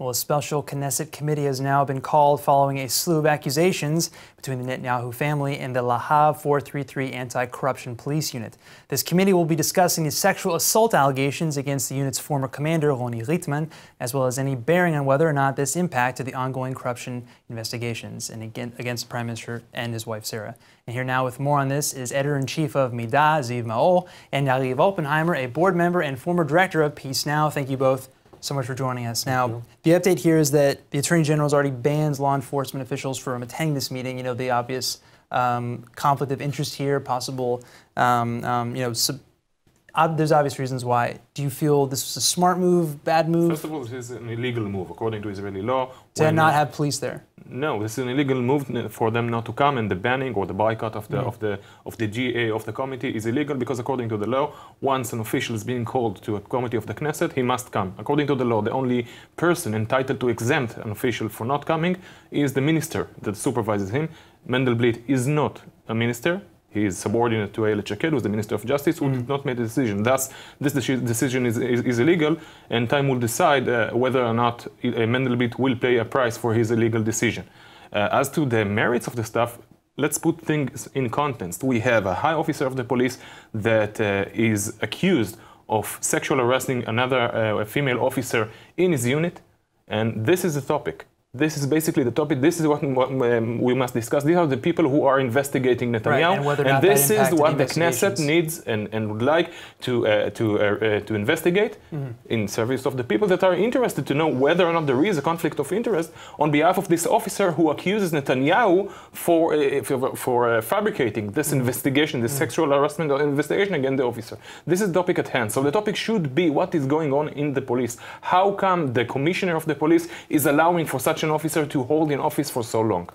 Well, a special Knesset committee has now been called following a slew of accusations between the Netanyahu family and the Lahav 433 anti-corruption police unit. This committee will be discussing the sexual assault allegations against the unit's former commander, Roni Ritman, as well as any bearing on whether or not this impacted the ongoing corruption investigations and against the Prime Minister and his wife, Sarah. And here now with more on this is Editor-in-Chief of Midah, Ziv Maor, and Yariv Oppenheimer, a board member and former director of Peace Now. Thank you both so much for joining us. Now, the update here is that the Attorney General has already banned law enforcement officials from attending this meeting. You know, the obvious conflict of interest here, possible, there's obvious reasons why. Do you feel this was a smart move, bad move? First of all, this is an illegal move, according to Israeli law. To not have police there? No, this is an illegal move for them not to come, and the banning or the boycott of the GA of the committee is illegal because, according to the law, once an official is being called to a committee of the Knesset, he must come. According to the law, the only person entitled to exempt an official for not coming is the minister that supervises him. Mendelblit is not a minister. He is subordinate to Ayelet Shaked, who is the Minister of Justice, who did not make the decision. Thus, this decision is illegal, and time will decide whether or not Mendelblit will pay a price for his illegal decision. As to the merits of the stuff, let's put things in context. We have a high officer of the police that is accused of sexual harassing another female officer in his unit, and this is the topic. This is basically the topic. This is what we must discuss. These are the people who are investigating Netanyahu, right, and this is what the Knesset needs and would like to investigate in service of the people that are interested to know whether or not there is a conflict of interest on behalf of this officer who accuses Netanyahu for fabricating this investigation, this sexual harassment investigation against the officer. This is the topic at hand. So the topic should be what is going on in the police. How come the commissioner of the police is allowing for such an officer to hold in office for so long?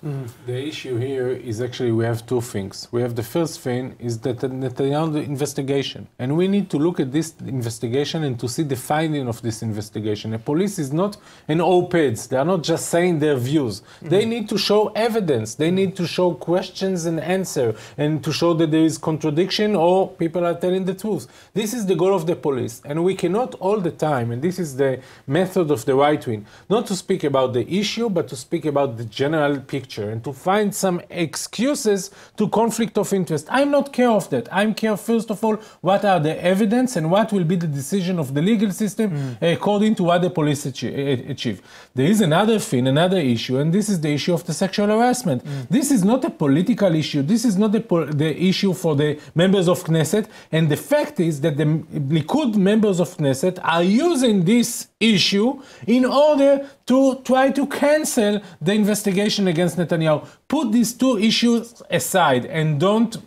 The issue here is actually we have two things. We have the first thing is that the Netanyahu investigation, and we need to look at this investigation and to see the finding of this investigation. The police is not an op-eds. They are not just saying their views. They need to show evidence. They need to show questions and answer, and to show that there is contradiction or people are telling the truth. This is the goal of the police, and we cannot all the time, and this is the method of the right wing, not to speak about the issue, but to speak about the general picture and to find some excuses to conflict of interest. I'm not care of that. I'm care, first of all, what are the evidence and what will be the decision of the legal system according to what the police achieve. There is another thing, another issue, and this is the issue of the sexual harassment. This is not a political issue. This is not the issue for the members of Knesset, and the fact is that the Likud members of Knesset are using this issue in order to try to cancel the investigation against Netanyahu. Put these two issues aside and don't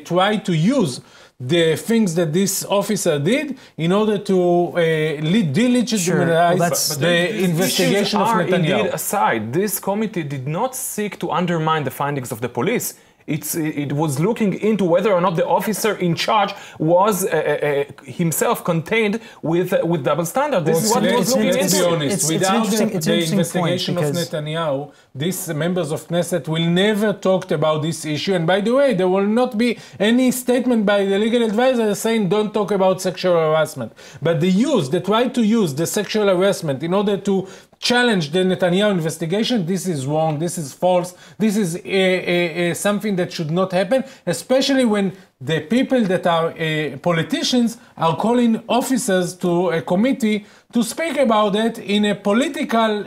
try to use the things that this officer did in order to delegitimize the investigation of Netanyahu. Indeed aside. This committee did not seek to undermine the findings of the police. It was looking into whether or not the officer in charge was himself contained with double standard. This is what it was looking into. Let's be honest, without the investigation of Netanyahu, these members of Knesset will never talk about this issue. And by the way, there will not be any statement by the legal advisor saying don't talk about sexual harassment. But they try to use the sexual harassment in order to challenge the Netanyahu investigation. This is wrong, this is false, this is something that should not happen, especially when the people that are politicians are calling officers to a committee to speak about it in a political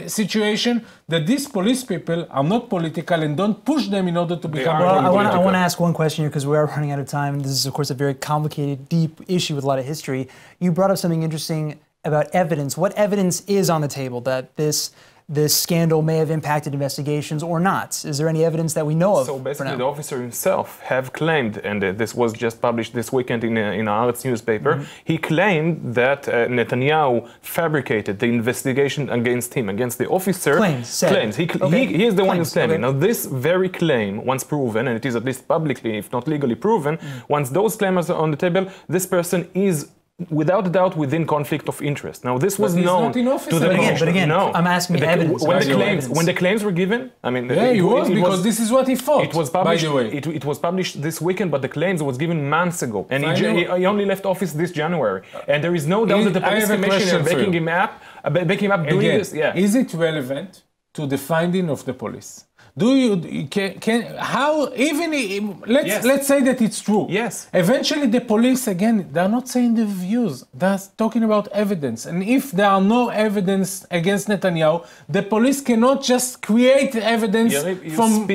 situation, that these police people are not political and don't push them in order to become political. I want to ask one question here because we are running out of time. This is, of course, a very complicated, deep issue with a lot of history. You brought up something interesting about evidence. What evidence is on the table that this scandal may have impacted investigations or not? Is there any evidence that we know of? So basically, the officer himself have claimed, and this was just published this weekend in Haaretz newspaper, he claimed that Netanyahu fabricated the investigation against him, against the officer. Claims. He is the one who's claiming. Now, this very claim, once proven, and it is at least publicly, if not legally proven, once those claims are on the table, this person is without a doubt within conflict of interest. Now this was known to the commission. But again, no. I'm asking the evidence. When the claims were given, I mean, yeah, it was because this is what he thought. It was published. By the way, it was published this weekend, but the claims was given months ago, and he only left office this January. And there is no doubt that the police commissioner backing him up doing this. Yeah. Is it relevant to the finding of the police? Do you can how even let's say that it's true. Yes. Eventually, the police again they're not saying the views. They're talking about evidence. And if there are no evidence against Netanyahu, the police cannot just create evidence from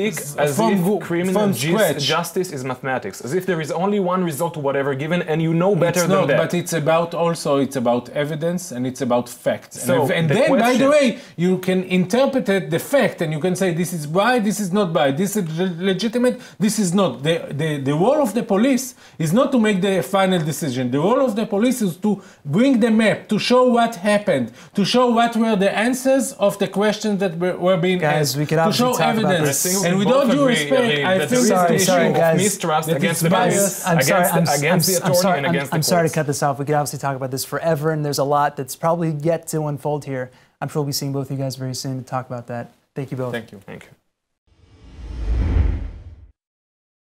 criminal justice is mathematics, as if there is only one result to whatever given, and you know better than that. But it's about evidence and it's about facts. And then, by the way, you can interpret the fact and you can say this is right. This is not by. This is legitimate. This is not. The role of the police is not to make the final decision. The role of the police is to bring the map, to show what happened, to show what were the answers of the questions that were being asked, we could to show evidence. And with all due respect, I think it's the issue of mistrust against the police, against the attorney, and against the I'm sorry to cut this off. We could obviously talk about this forever, and there's a lot that's probably yet to unfold here. I'm sure we'll be seeing both of you guys very soon to talk about that. Thank you both. Thank you. Thank you.